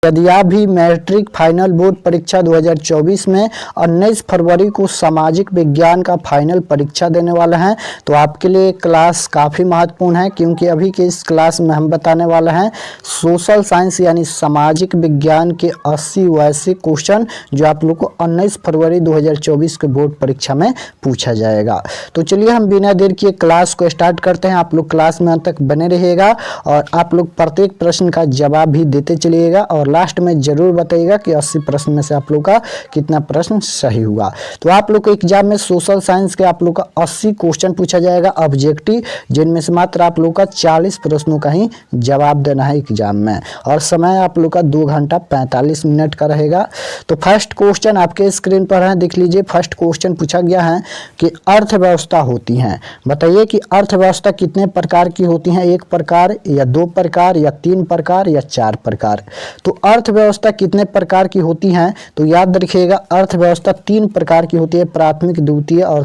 यदि आप भी मैट्रिक फाइनल बोर्ड परीक्षा 2024 में 19 फरवरी को सामाजिक विज्ञान का फाइनल परीक्षा देने वाले हैं तो आपके लिए क्लास काफ़ी महत्वपूर्ण है, क्योंकि अभी के इस क्लास में हम बताने वाले हैं सोशल साइंस यानी सामाजिक विज्ञान के 80 वैसे क्वेश्चन जो आप लोग को 19 फरवरी 2024 के बोर्ड परीक्षा में पूछा जाएगा। तो चलिए हम बिना देर किए क्लास को स्टार्ट करते हैं। आप लोग क्लास में अंत तक बने रहिएगा और आप लोग प्रत्येक प्रश्न का जवाब भी देते चलिएगा और लास्ट में जरूर बताइएगा कि 80 प्रश्न में से आप लोग का कितना प्रश्न सही हुआ। तो आप लोग को एग्जाम में सोशल साइंस के आप लोग का 80 क्वेश्चन पूछा जाएगा ऑब्जेक्टिव, जिनमें से मात्र आप लोग का 40 प्रश्नों का ही जवाब देना है एग्जाम में, और समय आप लोग का 2 घंटा 45 मिनट का रहेगा। तो फर्स्ट क्वेश्चन आपके स्क्रीन पर है, देख लीजिए। फर्स्ट क्वेश्चन पूछा गया है कि अर्थव्यवस्था होती है, बताइए कि अर्थव्यवस्था कितने प्रकार की होती है, 1 प्रकार या 2 प्रकार या 3 प्रकार या 4 प्रकार। तो अर्थव्यवस्था कितने प्रकार की होती हैं, तो याद रखिएगा अर्थव्यवस्था 3 प्रकार की होती है, प्राथमिक, द्वितीय और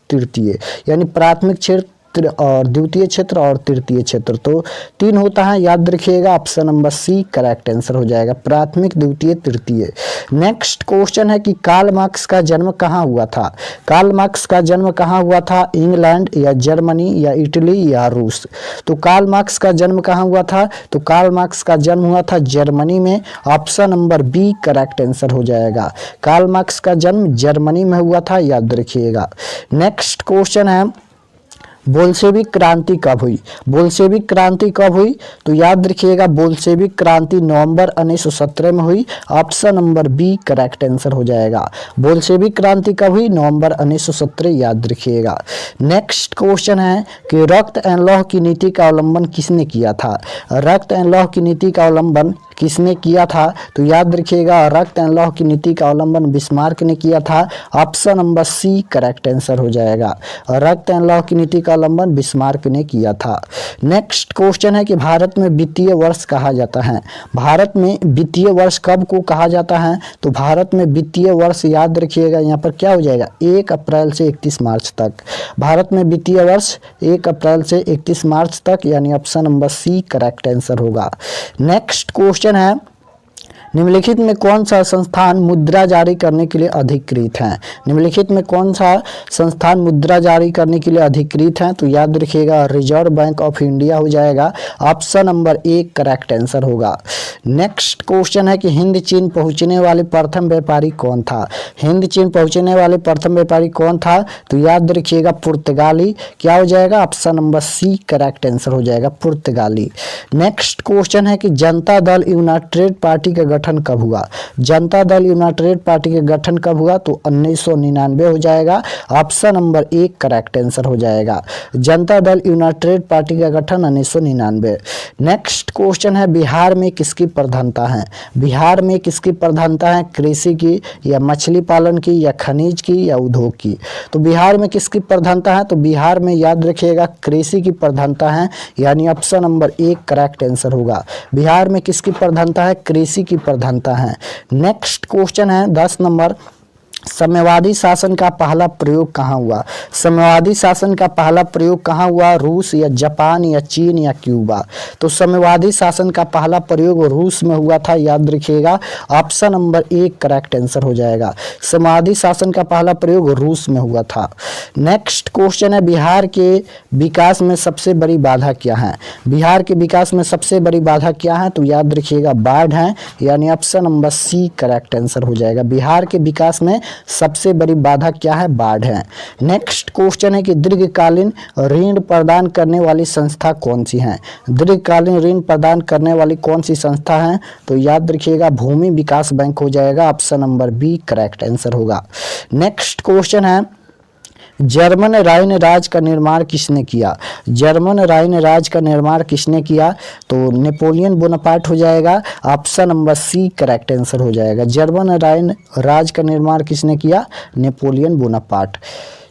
तृतीय, यानी प्राथमिक क्षेत्र और द्वितीय क्षेत्र और तृतीय क्षेत्र। तो 3 होता है, याद रखिएगा। Option number C correct answer हो जाएगा, प्राथमिक, द्वितीय, तृतीय। नेक्स्ट क्वेश्चन है कि कार्ल मार्क्स का जन्म कहाँ हुआ था। कार्ल मार्क्स का जन्म कहाँ हुआ था, इंग्लैंड या जर्मनी या इटली या रूस। तो कार्ल मार्क्स का जन्म कहाँ हुआ था, तो कार्ल मार्क्स का जन्म हुआ था जर्मनी में। Option number B correct answer हो जाएगा, कार्ल मार्क्स का जन्म जर्मनी में हुआ था, याद रखिएगा। नेक्स्ट क्वेश्चन है बोल्शेविक क्रांति कब हुई। बोल्शेविक क्रांति कब हुई, तो याद रखिएगा बोल्शेविक क्रांति नवंबर 1917 में हुई। Option number B correct answer हो जाएगा, बोल्शेविक क्रांति कब हुई, नवंबर 1917, याद रखिएगा। नेक्स्ट क्वेश्चन है कि रक्त एंड लौह की नीति का अवलंबन किसने किया था। रक्त एंड लौह की नीति का अवलंबन किसने किया था, तो याद रखिएगा रक्त एंड लौह की नीति का अवलंबन बिस्मार्क ने किया था। Option number C correct answer हो जाएगा, रक्त एंड लौह की नीति का अवलंबन बिस्मार्क ने किया था। नेक्स्ट क्वेश्चन है कि भारत में वित्तीय वर्ष कहा जाता है। भारत में वित्तीय वर्ष कब को कहा जाता है, तो भारत में वित्तीय वर्ष याद रखिएगा यहाँ पर क्या हो जाएगा, 1 अप्रैल से 31 मार्च तक। भारत में वित्तीय वर्ष 1 अप्रैल से 31 मार्च तक, यानी option number C correct answer होगा। नेक्स्ट क्वेश्चन है निम्नलिखित में कौन सा संस्थान मुद्रा जारी करने के लिए अधिकृत है। निम्नलिखित में कौन सा संस्थान मुद्रा जारी करने के लिए अधिकृत है, तो याद रखिएगा रिजर्व बैंक ऑफ इंडिया हो जाएगा। ऑप्शन नंबर 1 करेक्ट आंसर होगा। नेक्स्ट क्वेश्चन है कि हिंद चीन पहुंचने वाले प्रथम व्यापारी कौन था। हिंद चीन पहुंचने वाले प्रथम व्यापारी कौन था, तो याद रखिएगा पुर्तगाली, क्या हो जाएगा, option number C correct answer हो जाएगा, पुर्तगाली। नेक्स्ट क्वेश्चन है कि जनता दल यूनाइटेड पार्टी का गठन कब हुआ। जनता दल यूनाइटेड पार्टी के गठन कब हुआ, तो 1999 हो जाएगा। ऑप्शन नंबर 1 करेक्ट आंसर हो जाएगा, जनता दल यूनाइटेड पार्टी का गठन 1999। नेक्स्ट क्वेश्चन है बिहार में किसकी प्रधानता है। बिहार में किसकी प्रधानता है, कृषि की या मछली पालन की या खनिज की या उद्योग की। तो बिहार में किसकी प्रधानता है, तो बिहार में याद रखिएगा कृषि की प्रधानता है, यानी ऑप्शन नंबर 1 करेक्ट आंसर होगा। बिहार में किसकी प्रधानता है, कृषि की प्रधानता है। नेक्स्ट क्वेश्चन है 10 नंबर, साम्यवादी शासन का पहला प्रयोग कहाँ हुआ। साम्यवादी शासन का पहला प्रयोग कहाँ हुआ, रूस या जापान या चीन या क्यूबा। तो साम्यवादी शासन का पहला प्रयोग रूस में हुआ था, याद रखिएगा। ऑप्शन नंबर 1 करेक्ट आंसर हो जाएगा, साम्यवादी शासन का पहला प्रयोग रूस में हुआ था। नेक्स्ट क्वेश्चन है बिहार के विकास में सबसे बड़ी बाधा क्या है। बिहार के विकास में सबसे बड़ी बाधा क्या है, तो याद रखिएगा बाढ़ है, यानी option number C correct answer हो जाएगा। बिहार के विकास में सबसे बड़ी बाधा क्या है, बाढ़ है। नेक्स्ट क्वेश्चन है कि दीर्घकालीन ऋण प्रदान करने वाली संस्था कौन सी है। दीर्घकालीन ऋण प्रदान करने वाली कौन सी संस्था है, तो याद रखिएगा भूमि विकास बैंक हो जाएगा। Option number B correct answer होगा। नेक्स्ट क्वेश्चन है जर्मन राइन राज का निर्माण किसने किया। जर्मन राइन राज का निर्माण किसने किया, तो नेपोलियन बोनापार्ट हो जाएगा। Option number C correct answer हो जाएगा, जर्मन राइन राज का निर्माण किसने किया, नेपोलियन बोनापार्ट।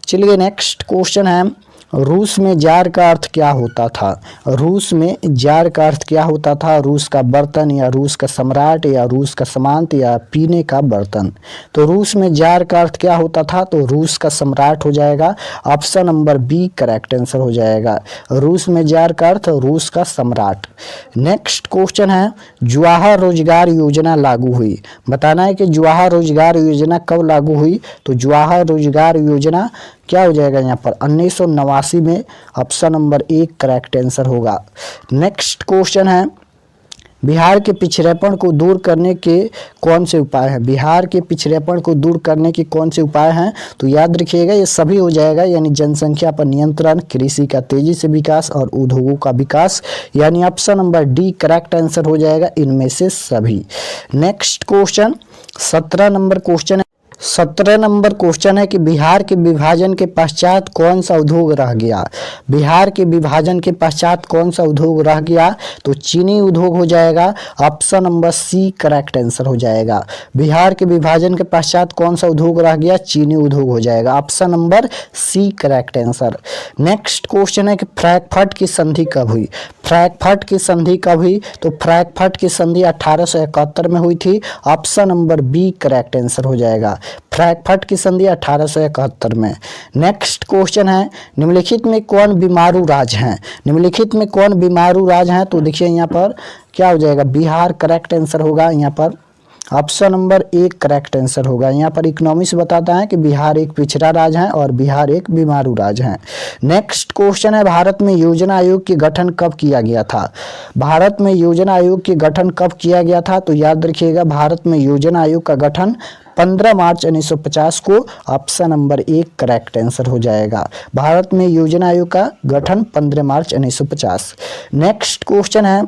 चलिए नेक्स्ट क्वेश्चन है रूस में जार का अर्थ क्या होता था? रूस में जार का अर्थ क्या होता था? रूस का बर्तन या रूस का सम्राट या रूस का सामंत या पीने का बर्तन। तो रूस में जार का अर्थ क्या होता था? तो रूस का सम्राट हो जाएगा। Option number B correct answer हो जाएगा। रूस में जार का अर्थ रूस का सम्राट। नेक्स्ट क्वेश्चन है, जवाहर रोजगार योजना लागू हुई। बताना है कि जवाहर रोजगार योजना कब लागू हुई? तो जवाहर रोजगार योजना क्या हो जाएगा यहाँ पर 1989 में। ऑप्शन नंबर एक करेक्ट आंसर होगा। नेक्स्ट क्वेश्चन है, बिहार के पिछड़ेपन को दूर करने के कौन से उपाय हैं? बिहार के पिछड़ेपन को दूर करने के कौन से उपाय हैं? तो याद रखिएगा ये सभी हो जाएगा, यानी जनसंख्या पर नियंत्रण, कृषि का तेजी से विकास और उद्योगों का विकास, यानी option number D correct answer हो जाएगा इनमें से सभी। नेक्स्ट क्वेश्चन 17 नंबर क्वेश्चन है। 17 नंबर क्वेश्चन है कि बिहार के विभाजन के पश्चात कौन सा उद्योग रह गया? बिहार के विभाजन के पश्चात कौन सा उद्योग रह गया? तो चीनी उद्योग हो जाएगा। Option number C correct answer हो जाएगा। बिहार के विभाजन के पश्चात कौन सा उद्योग रह गया? चीनी उद्योग हो जाएगा। Option number C correct answer. Next question है कि फ्रैंकफर्ट की संधि कब हुई? फ्रैंकफर्ट की संधि कब हुई? तो फ्रैंकफर्ट की संधि 1871 में हुई थी। Option number B correct answer हो जाएगा। फ्रैंकफर्ट की संधि 1871 में। नेक्स्ट क्वेश्चन है, निम्नलिखित में कौन बीमारू राज्य हैं? निम्नलिखित में कौन बीमारू राज्य हैं? तो देखिए यहाँ पर क्या हो जाएगा, बिहार करेक्ट आंसर होगा। यहाँ पर ऑप्शन नंबर एक करेक्ट आंसर होगा। यहाँ पर इकोनॉमिक्स बताता है कि बिहार एक पिछड़ा राज्य है और बिहार एक बीमारू राज्य है। नेक्स्ट क्वेश्चन है, भारत में योजना आयोग के गठन कब किया गया था? भारत में योजना आयोग के गठन कब किया गया था? तो याद रखिएगा, भारत में योजना आयोग का गठन 15 मार्च 1950 को। ऑप्शन नंबर एक करेक्ट आंसर हो जाएगा। भारत में योजना आयोग का गठन 15 मार्च 1950। नेक्स्ट क्वेश्चन है,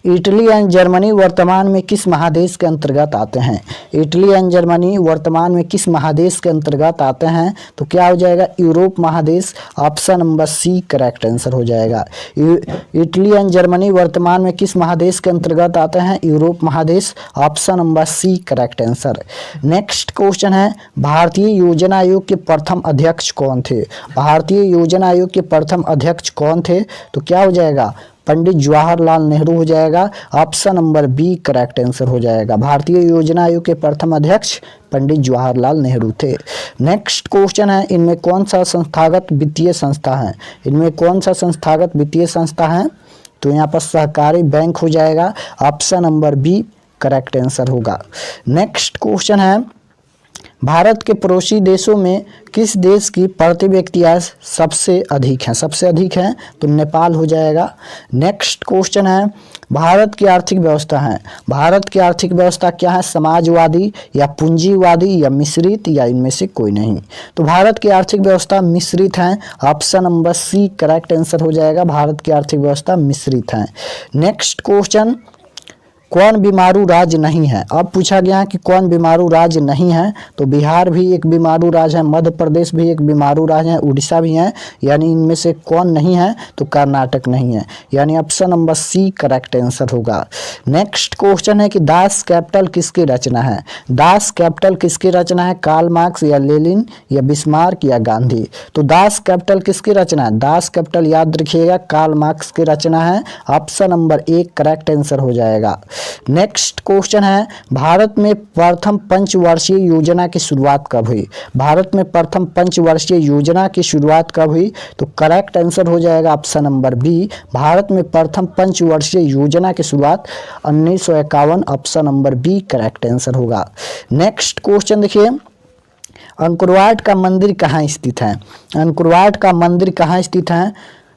इटली एंड जर्मनी वर्तमान में किस महादेश के अंतर्गत आते हैं? इटली एंड जर्मनी वर्तमान में किस महादेश के अंतर्गत आते हैं? तो क्या हो जाएगा, यूरोप महादेश। Option number C correct answer हो जाएगा। इटली एंड जर्मनी वर्तमान में किस महादेश के अंतर्गत आते हैं? यूरोप महादेश। Option number C correct answer. Next question है, भारतीय योजना आयोग के प्रथम अध्यक्ष कौन थे? भारतीय योजना आयोग के प्रथम अध्यक्ष कौन थे? तो क्या हो जाएगा, पंडित जवाहरलाल नेहरू हो जाएगा। Option number B correct answer हो जाएगा। भारतीय योजना आयोग के प्रथम अध्यक्ष पंडित जवाहरलाल नेहरू थे। नेक्स्ट क्वेश्चन है, इनमें कौन सा संस्थागत वित्तीय संस्था है? इनमें कौन सा संस्थागत वित्तीय संस्था है? तो यहाँ पर सहकारी बैंक हो जाएगा। Option number B correct answer होगा। नेक्स्ट क्वेश्चन है, भारत के पड़ोसी देशों में किस देश की प्रति व्यक्ति आय सबसे अधिक है? सबसे अधिक है तो नेपाल हो जाएगा। नेक्स्ट क्वेश्चन है, भारत की आर्थिक व्यवस्था है, भारत की आर्थिक व्यवस्था क्या है? समाजवादी या पूंजीवादी या मिश्रित या इनमें से कोई नहीं? तो भारत की आर्थिक व्यवस्था मिश्रित है। Option number C correct answer हो जाएगा। भारत की आर्थिक व्यवस्था मिश्रित है। नेक्स्ट क्वेश्चन, कौन बीमारू राज्य नहीं है? अब पूछा गया है कि कौन बीमारू राज्य नहीं है? तो बिहार भी एक बीमारू राज्य है, मध्य प्रदेश भी एक बीमारू राज्य है, उड़ीसा भी है, यानी इनमें से कौन नहीं है? तो कर्नाटक नहीं है, यानी option number C correct answer होगा। नेक्स्ट क्वेश्चन है कि दास कैपिटल किसकी रचना है? दास कैपिटल किसकी रचना है? कार्ल मार्क्स या लेनिन या बिस्मार्क या गांधी? तो दास कैपिटल किसकी रचना है? दास कैपिटल याद रखिएगा कार्ल मार्क्स की रचना है। ऑप्शन नंबर एक करेक्ट आंसर हो जाएगा। नेक्स्ट क्वेश्चन है, भारत में प्रथम पंचवर्षीय योजना की शुरुआत कब हुई? भारत में प्रथम पंचवर्षीय योजना की शुरुआत कब हुई? तो करेक्ट आंसर हो जाएगा ऑप्शन नंबर बी। भारत में प्रथम पंचवर्षीय योजना की शुरुआत 1951। Option number B correct answer होगा। नेक्स्ट क्वेश्चन देखिए, अंकुरवाट का मंदिर कहाँ स्थित है? अंकुरवाट का मंदिर कहाँ स्थित है?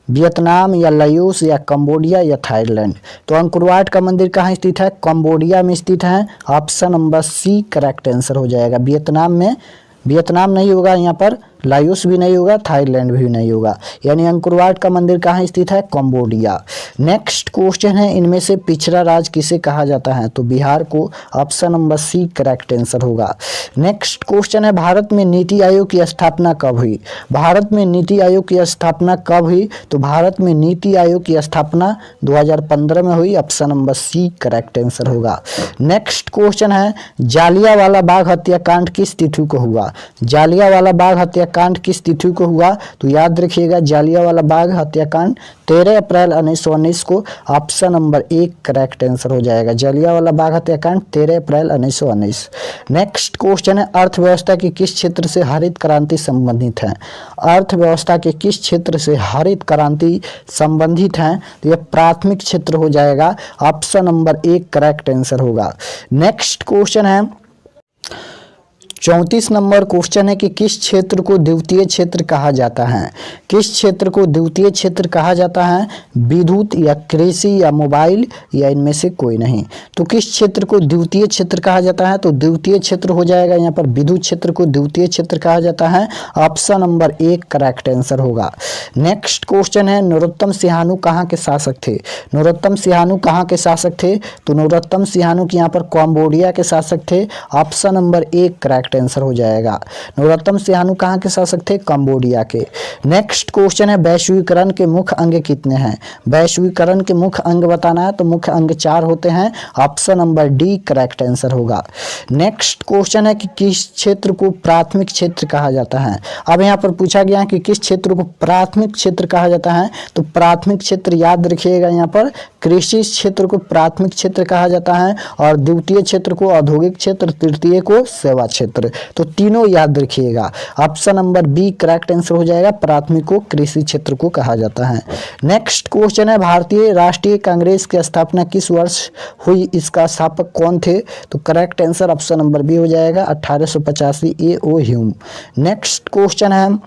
वियतनाम या लाओस या कंबोडिया या थाईलैंड? तो अंकुरवाट का मंदिर कहाँ स्थित है? कंबोडिया में स्थित है। Option number C correct answer हो जाएगा। वियतनाम में, वियतनाम नहीं होगा यहाँ पर, लाओस भी नहीं होगा, थाईलैंड भी नहीं होगा, यानी अंकुरवाट का मंदिर कहाँ स्थित है? कंबोडिया। नेक्स्ट क्वेश्चन है, इनमें से पिछड़ा राज्य किसे कहा जाता है? तो बिहार को। Option number C correct answer होगा। नेक्स्ट क्वेश्चन है, भारत में नीति आयोग की स्थापना कब हुई? भारत में नीति आयोग की स्थापना कब हुई? तो भारत में नीति आयोग की स्थापना 2015 में हुई। Option number C correct answer होगा। नेक्स्ट क्वेश्चन है, जालियांवाला बाग हत्याकांड किस तिथि को हुआ? जालियांवाला बाग हत्या हत्याकांड किस तिथि को हुआ? तो याद रखिएगा जालियांवाला बाग हत्याकांड 13 अप्रैल 1919 को। ऑप्शन नंबर 1 करेक्ट आंसर हो जाएगा। जालियांवाला बाग हत्याकांड 13 अप्रैल 1919। नेक्स्ट क्वेश्चन है अर्थव्यवस्था के किस क्षेत्र से हरित क्रांति संबंधित है? अर्थव्यवस्था के किस क्षेत्र से हरित क्रांति संबंधित है? तो यह प्राथमिक क्षेत्र हो जाएगा। ऑप्शन नंबर 1 करेक्ट आंसर होगा। नेक्स्ट क्वेश्चन है 34 नंबर क्वेश्चन है कि किस क्षेत्र को द्वितीय क्षेत्र कहा जाता है? किस क्षेत्र को द्वितीय क्षेत्र कहा जाता है? विद्युत या कृषि या मोबाइल या इनमें से कोई नहीं। तो किस क्षेत्र को द्वितीय क्षेत्र कहा जाता है? तो द्वितीय क्षेत्र हो जाएगा यहाँ पर विद्युत क्षेत्र को द्वितीय क्षेत्र कहा जाता है। ऑप्शन नंबर 1 करेक्ट आंसर होगा। नेक्स्ट क्वेश्चन है नरोत्तम सिंहानू कहाँ के शासक थे? नरोत्तम सिंहानू कहाँ के शासक थे? तो नरोत्तम सिंहानू यहाँ पर कंबोडिया के शासक थे। ऑप्शन नंबर 1 करेक्ट आंसर हो जाएगा। नरोत्तम सिंहानू कहाँ के शासक थे? कंबोडिया के। नेक्स्ट क्वेश्चन है वैश्वीकरण के मुख्य अंग कितने हैं? वैश्वीकरण के मुख्य अंग बताना है तो मुख्य अंग 4 होते हैं। Option number D correct answer होगा। नेक्स्ट क्वेश्चन है कि किस क्षेत्र को प्राथमिक क्षेत्र कहा जाता है? अब यहाँ पर पूछा गया है कि किस क्षेत्र को प्राथमिक क्षेत्र कहा जाता है? तो प्राथमिक क्षेत्र याद रखिएगा यहाँ पर कृषि क्षेत्र को प्राथमिक क्षेत्र कहा जाता है और द्वितीय क्षेत्र को औद्योगिक क्षेत्र, तृतीय को सेवा क्षेत्र। तो तीनों याद रखिएगा। Option number B correct answer हो जाएगा। प्राथमिक को कृषि क्षेत्र को कहा जाता है। नेक्स्ट क्वेश्चन है भारतीय राष्ट्रीय कांग्रेस की स्थापना किस वर्ष हुई? इसका स्थापक कौन थे? तो correct answer option number B हो जाएगा 1885 ए.ओ. ह्यूम। नेक्स्ट क्वेश्चन है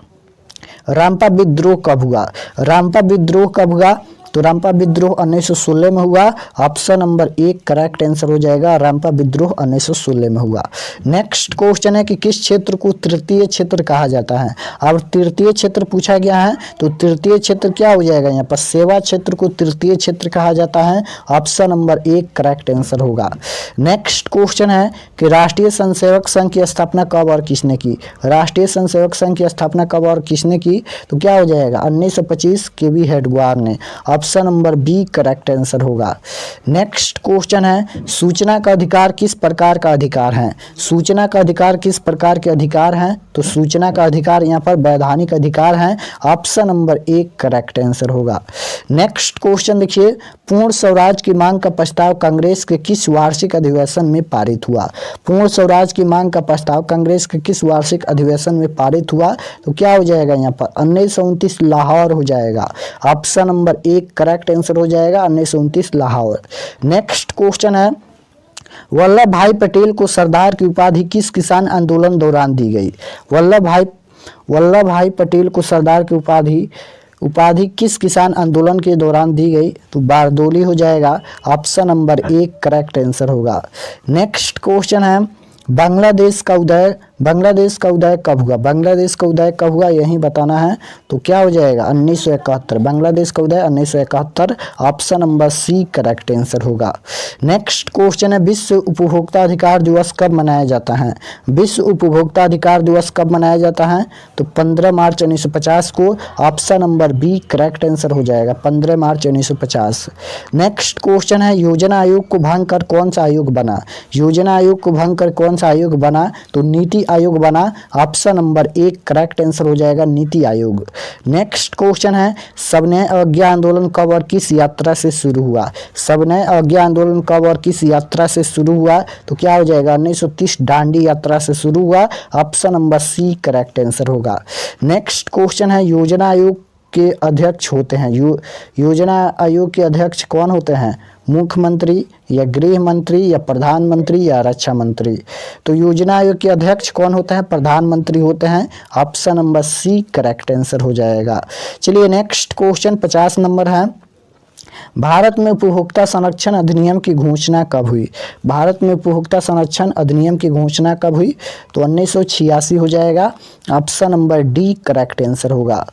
रामपा विद्रोह कब हुआ? रामपा विद्रोह कब हुआ? तो रामपा विद्रोह 1916 में हुआ। ऑप्शन नंबर 1 करेक्ट आंसर हो जाएगा। रामपा विद्रोह 1916 में हुआ। नेक्स्ट क्वेश्चन है कि किस क्षेत्र को तृतीय क्षेत्र कहा जाता है? अब तृतीय क्षेत्र पूछा गया है तो तृतीय क्षेत्र क्या हो जाएगा? यहाँ पर सेवा क्षेत्र को तृतीय क्षेत्र कहा जाता है। ऑप्शन नंबर 1 करेक्ट आंसर होगा। नेक्स्ट क्वेश्चन है कि राष्ट्रीय स्वयंसेवक संघ की स्थापना कब और किसने की? राष्ट्रीय स्वयंसेवक संघ की स्थापना कब और किसने की? तो क्या हो जाएगा 1925 के.वी. हेडगेवार ने। Option number B correct answer होगा। नेक्स्ट क्वेश्चन है सूचना का अधिकार किस प्रकार का अधिकार है? सूचना का अधिकार किस प्रकार के अधिकार है? तो सूचना का अधिकार यहाँ पर वैधानिक अधिकार है। ऑप्शन नंबर 1 करेक्ट आंसर होगा। नेक्स्ट क्वेश्चन देखिए पूर्ण स्वराज की मांग का प्रस्ताव कांग्रेस के किस वार्षिक अधिवेशन में पारित हुआ? पूर्ण स्वराज की मांग का प्रस्ताव कांग्रेस के किस वार्षिक अधिवेशन में पारित हुआ? तो क्या हो जाएगा यहाँ पर 1929 लाहौर हो जाएगा। ऑप्शन नंबर 1 करेक्ट आंसर हो जाएगा 1929 लाहौर। नेक्स्ट क्वेश्चन है वल्लभ भाई पटेल को सरदार की उपाधि किस किसान आंदोलन दौरान दी गई? वल्लभ भाई पटेल को सरदार की उपाधि किस किसान आंदोलन के दौरान दी गई? तो बारदोली हो जाएगा। ऑप्शन नंबर 1 करेक्ट आंसर होगा। नेक्स्ट क्वेश्चन है बांग्लादेश का उदय कब हुआ? बांग्लादेश का उदय कब हुआ यही बताना है। तो क्या हो जाएगा 1971। बांग्लादेश का उदय 1971। Option number C correct answer होगा। नेक्स्ट क्वेश्चन है विश्व उपभोक्ता अधिकार दिवस कब मनाया जाता है? विश्व उपभोक्ता अधिकार दिवस कब मनाया जाता है? तो 15 मार्च 1950 को। Option number B correct answer हो जाएगा 15 मार्च 1950। नेक्स्ट क्वेश्चन है योजना आयोग को भंग कर कौन सा आयोग बना? योजना आयोग को भंग कर कौन सा आयोग बना? तो नीति आयोग बना। ऑप्शन नंबर 1 करेक्ट आंसर हो जाएगा नीति आयोग। नेक्स्ट क्वेश्चन है सविनय अवज्ञा आंदोलन कब और किस यात्रा से शुरू हुआ? सविनय अवज्ञा आंदोलन कब और किस यात्रा से शुरू हुआ? तो क्या हो जाएगा 1930 दांडी यात्रा से शुरू हुआ। Option number C correct answer होगा। नेक्स्ट क्वेश्चन है योजना आयोग के अध्यक्ष होते हैं योजना आयोग के अध्यक्ष कौन होते हैं? मुख्यमंत्री या गृह मंत्री या प्रधानमंत्री या रक्षा मंत्री? तो योजना आयोग के अध्यक्ष कौन होते हैं? प्रधानमंत्री होते हैं। Option number C correct answer हो जाएगा। चलिए नेक्स्ट क्वेश्चन 50 नंबर है भारत में उपभोक्ता संरक्षण अधिनियम की घोषणा कब हुई? भारत में उपभोक्ता संरक्षण अधिनियम की घोषणा कब हुई? तो 1986 हो जाएगा। Option number D correct answer होगा।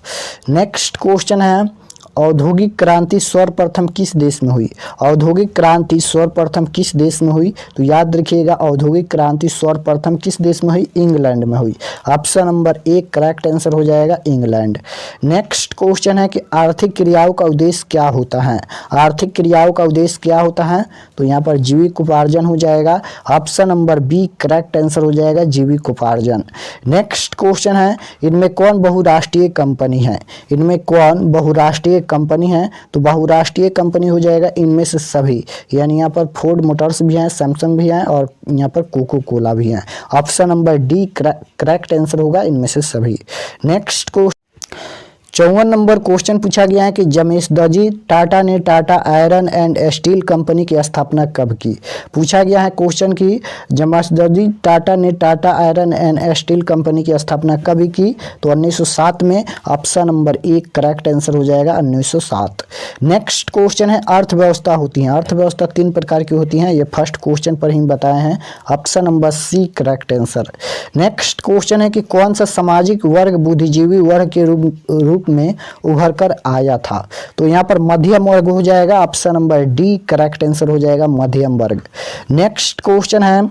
नेक्स्ट क्वेश्चन है औद्योगिक क्रांति सर्वप्रथम किस देश में हुई? औद्योगिक क्रांति सर्वप्रथम किस देश में हुई? तो याद रखिएगा, औद्योगिक क्रांति सर्वप्रथम किस देश में हुई? इंग्लैंड में हुई। ऑप्शन नंबर 1 करेक्ट आंसर हो जाएगा इंग्लैंड। नेक्स्ट क्वेश्चन है कि आर्थिक क्रियाओं का उद्देश्य क्या होता है? आर्थिक क्रियाओं का उद्देश्य क्या होता है? तो यहाँ पर जीविकोपार्जन हो जाएगा। Option number B correct answer हो जाएगा जीविकोपार्जन। नेक्स्ट क्वेश्चन है, इनमें कौन बहुराष्ट्रीय कंपनी है? इनमें कौन बहुराष्ट्रीय कंपनी है? तो बहुराष्ट्रीय कंपनी हो जाएगा इनमें से सभी, यानी यहाँ पर फोर्ड मोटर्स भी हैं, सैमसंग भी हैं और यहाँ पर कोको कोला भी हैं। Option number D correct answer होगा इनमें से सभी। नेक्स्ट क्वेश्चन 54 नंबर क्वेश्चन पूछा गया है कि जमशेदजी टाटा ने Tata iron and steel company की स्थापना कब की? पूछा गया है क्वेश्चन की जमशेदजी टाटा ने Tata iron and steel company की स्थापना कब की? तो 1907 में। ऑप्शन नंबर 1 करेक्ट आंसर हो जाएगा 1907। नेक्स्ट क्वेश्चन है अर्थव्यवस्था होती है। अर्थव्यवस्था 3 प्रकार की होती हैं, ये फर्स्ट क्वेश्चन पर ही बताए हैं। Option number C correct answer. Next question है कि कौन सा सामाजिक वर्ग बुद्धिजीवी वर्ग के रूप में उभर कर आया था? तो यहाँ पर मध्यम वर्ग हो जाएगा। Option number D correct answer हो जाएगा मध्यम वर्ग। नेक्स्ट क्वेश्चन है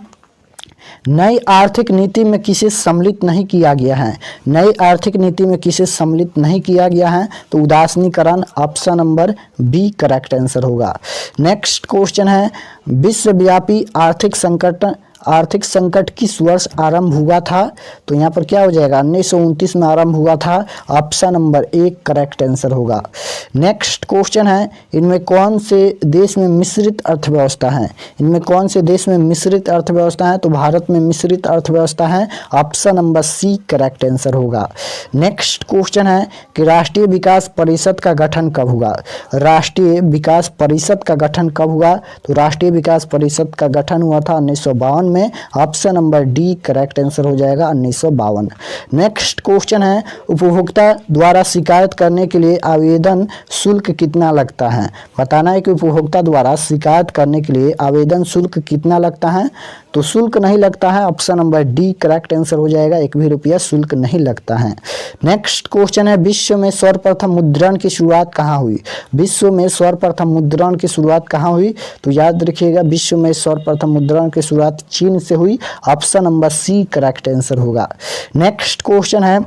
नई आर्थिक नीति में किसे सम्मिलित नहीं किया गया है? नई आर्थिक नीति में किसे सम्मिलित नहीं किया गया है? तो उदासीनीकरण। Option number B correct answer होगा। नेक्स्ट क्वेश्चन है विश्वव्यापी आर्थिक संकट किस वर्ष आरंभ हुआ था? तो यहाँ पर क्या हो जाएगा 1929 में आरंभ हुआ था। ऑप्शन नंबर 1 करेक्ट आंसर होगा। नेक्स्ट क्वेश्चन है इनमें कौन से देश में मिश्रित अर्थव्यवस्था है? इनमें कौन से देश में मिश्रित अर्थव्यवस्था है? तो भारत में मिश्रित अर्थव्यवस्था है। Option number C correct answer होगा। नेक्स्ट क्वेश्चन है कि राष्ट्रीय विकास परिषद का गठन कब हुआ? राष्ट्रीय विकास परिषद का गठन कब हुआ? तो राष्ट्रीय विकास परिषद का गठन हुआ था 1952 में। Option number D correct answer हो जाएगा 1952। नेक्स्ट क्वेश्चन है उपभोक्ता द्वारा शिकायत करने के लिए आवेदन शुल्क कितना लगता है? बताना है कि उपभोक्ता द्वारा शिकायत करने के लिए आवेदन शुल्क कितना लगता है? तो शुल्क नहीं लगता है। Option number D correct answer हो जाएगा, 1 भी रुपया शुल्क नहीं लगता है। नेक्स्ट क्वेश्चन है विश्व में सर्वप्रथम मुद्रण की शुरुआत कहाँ हुई? विश्व में सर्वप्रथम मुद्रण की शुरुआत कहाँ हुई? तो याद रखिएगा विश्व में सर्वप्रथम मुद्रण की शुरुआत चीन से हुई। Option number C correct answer होगा। नेक्स्ट क्वेश्चन है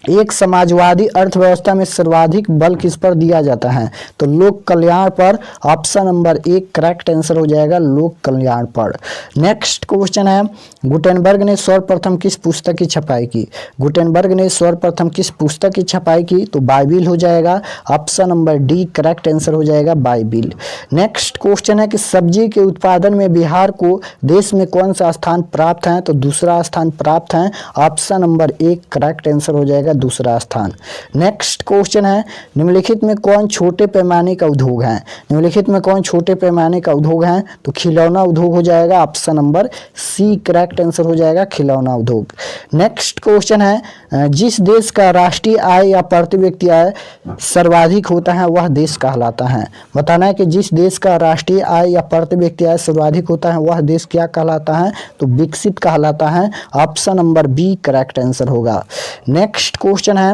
एक समाजवादी अर्थव्यवस्था में सर्वाधिक बल किस पर दिया जाता है? तो लोक कल्याण पर। ऑप्शन नंबर 1 करेक्ट आंसर हो जाएगा लोक कल्याण पर। नेक्स्ट क्वेश्चन है गुटेनबर्ग ने सर्वप्रथम किस पुस्तक की छपाई की? गुटेनबर्ग ने सर्वप्रथम किस पुस्तक की छपाई की? तो बाइबिल हो जाएगा। Option number D correct answer हो जाएगा बाइबिल। नेक्स्ट क्वेश्चन है कि सब्जी के उत्पादन में बिहार को देश में कौन सा स्थान प्राप्त है? तो दूसरा स्थान प्राप्त है। ऑप्शन नंबर 1 करेक्ट आंसर हो जाएगा दूसरा स्थान। नेक्स्ट क्वेश्चन है निम्नलिखित में कौन छोटे पैमाने का उद्योग है? निम्नलिखित में कौन छोटे पैमाने का उद्योग है? तो खिलौना उद्योग हो जाएगा। Option number C correct answer हो जाएगा खिलौना उद्योग। नेक्स्ट क्वेश्चन है जिस देश का राष्ट्रीय आय या प्रति व्यक्ति आय सर्वाधिक होता है वह देश कहलाता है। बताना है कि जिस देश का राष्ट्रीय आय या प्रति व्यक्ति आय सर्वाधिक होता है वह देश क्या कहलाता है? तो विकसित कहलाता है। Option number B correct answer होगा। नेक्स्ट क्वेश्चन है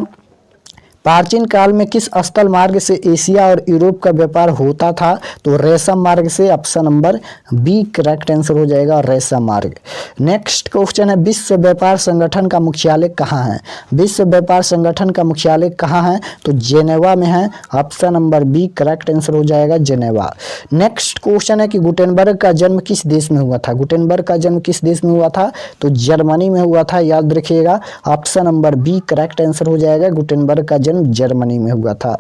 प्राचीन काल में किस स्थल मार्ग से एशिया और यूरोप का व्यापार होता था? तो रेशम मार्ग से। Option number B correct answer हो जाएगा रेशम मार्ग। नेक्स्ट क्वेश्चन है विश्व व्यापार संगठन का मुख्यालय कहाँ है? विश्व व्यापार संगठन का मुख्यालय कहाँ है? तो जेनेवा में है। Option number B correct answer हो जाएगा जेनेवा। नेक्स्ट क्वेश्चन है कि गुटेनबर्ग का जन्म किस देश में हुआ था? गुटेनबर्ग का जन्म किस देश में हुआ था? तो जर्मनी में हुआ था, याद रखिएगा। Option number B correct answer हो जाएगा गुटेनबर्ग का जर्मनी में हुआ था।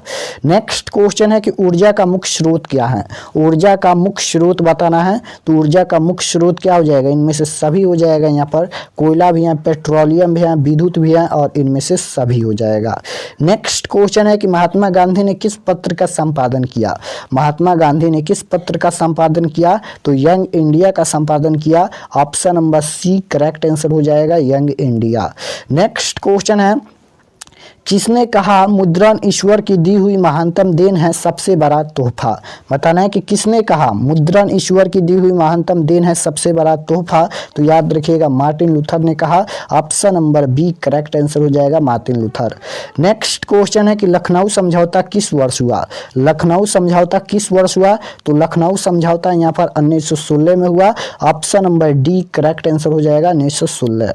नेक्स्ट क्वेश्चन है कि ऊर्जा का मुख्य स्रोत क्या है? ऊर्जा का मुख्य स्रोत बताना है। तो ऊर्जा का मुख्य स्रोत क्या हो जाएगा? इनमें से सभी हो जाएगा। यहाँ पर कोयला भी है, पेट्रोलियम भी है, विद्युत भी है और इनमें से सभी हो जाएगा। नेक्स्ट क्वेश्चन है कि महात्मा गांधी ने किस पत्र का संपादन किया? महात्मा गांधी ने किस पत्र का संपादन किया? तो यंग इंडिया का संपादन किया। Option number C correct answer हो जाएगा यंग इंडिया। नेक्स्ट क्वेश्चन है किसने कहा मुद्रण ईश्वर की दी हुई महानतम देन है, सबसे बड़ा तोहफा। बताना है कि किसने कहा मुद्रण ईश्वर की दी हुई महानतम देन है, सबसे बड़ा तोहफा। तो याद रखिएगा मार्टिन लूथर ने कहा। Option number B correct answer हो जाएगा मार्टिन लूथर। नेक्स्ट क्वेश्चन है कि लखनऊ समझौता किस वर्ष हुआ। लखनऊ समझौता किस वर्ष हुआ। तो लखनऊ समझौता यहाँ पर 1916 में हुआ। Option number D correct answer हो जाएगा 1916।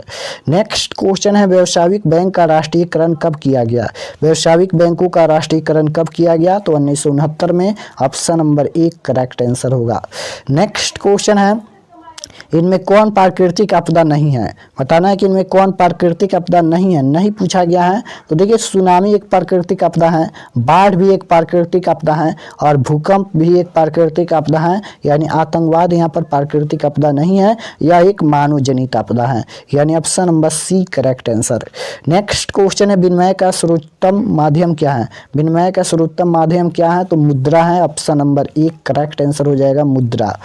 नेक्स्ट क्वेश्चन है व्यावसायिक बैंक का राष्ट्रीयकरण कब किया गया। व्यावसायिक बैंकों का राष्ट्रीयकरण कब किया गया। तो 1969 में। ऑप्शन नंबर एक करेक्ट आंसर होगा। नेक्स्ट क्वेश्चन है इनमें कौन प्राकृतिक आपदा नहीं है। बताना है कि इनमें कौन प्राकृतिक आपदा नहीं है, नहीं पूछा गया है। तो देखिए सुनामी एक प्राकृतिक आपदा है, बाढ़ भी एक प्राकृतिक आपदा है और भूकंप भी एक प्राकृतिक आपदा है। यानी आतंकवाद यहाँ पर प्राकृतिक आपदा नहीं है, यह एक मानव जनित आपदा है। यानी option number C correct answer. Next question है विनिमय का सर्वोत्तम माध्यम क्या है। विनिमय का सर्वोत्तम माध्यम क्या है। तो मुद्रा है। ऑप्शन नंबर एक करेक्ट आंसर हो जाएगा मुद्रा।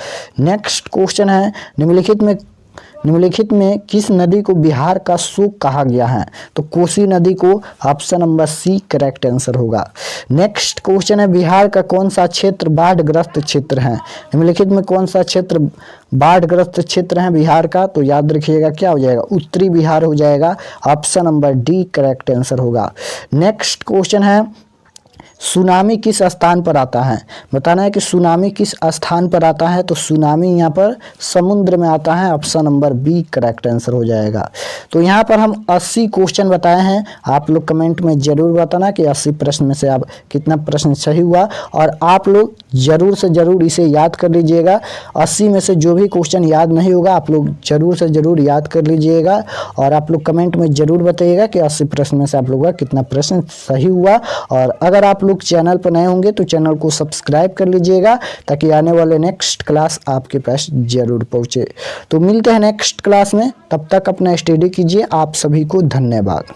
नेक्स्ट क्वेश्चन है निम्नलिखित में किस नदी को बिहार का शोक कहा गया है। तो कोसी नदी को। Option number C correct answer होगा। नेक्स्ट क्वेश्चन है बिहार का कौन सा क्षेत्र बाढ़ग्रस्त क्षेत्र है। निम्नलिखित में कौन सा क्षेत्र बाढ़ग्रस्त क्षेत्र है बिहार का। तो याद रखिएगा क्या हो जाएगा उत्तरी बिहार हो जाएगा। Option number D correct answer होगा। नेक्स्ट क्वेश्चन है सुनामी किस स्थान पर आता है। बताना है कि सुनामी किस स्थान पर आता है। तो सुनामी यहाँ पर समुद्र में आता है। Option number B correct answer हो जाएगा। तो यहाँ पर हम 80 क्वेश्चन बताए हैं। आप लोग कमेंट में जरूर बताना कि 80 प्रश्न में से आप कितना प्रश्न सही हुआ और आप लोग जरूर से जरूर इसे याद कर लीजिएगा। 80 में से जो भी क्वेश्चन याद नहीं होगा आप लोग जरूर से जरूर याद कर लीजिएगा और आप लोग कमेंट में जरूर बताइएगा कि 80 प्रश्न में से आप लोगों का कितना प्रश्न सही हुआ। और अगर आप लोग चैनल पर नए होंगे तो चैनल को सब्सक्राइब कर लीजिएगा ताकि आने वाले नेक्स्ट क्लास आपके पास जरूर पहुंचे। तो मिलते हैं नेक्स्ट क्लास में, तब तक अपना स्टडी कीजिए। आप सभी को धन्यवाद।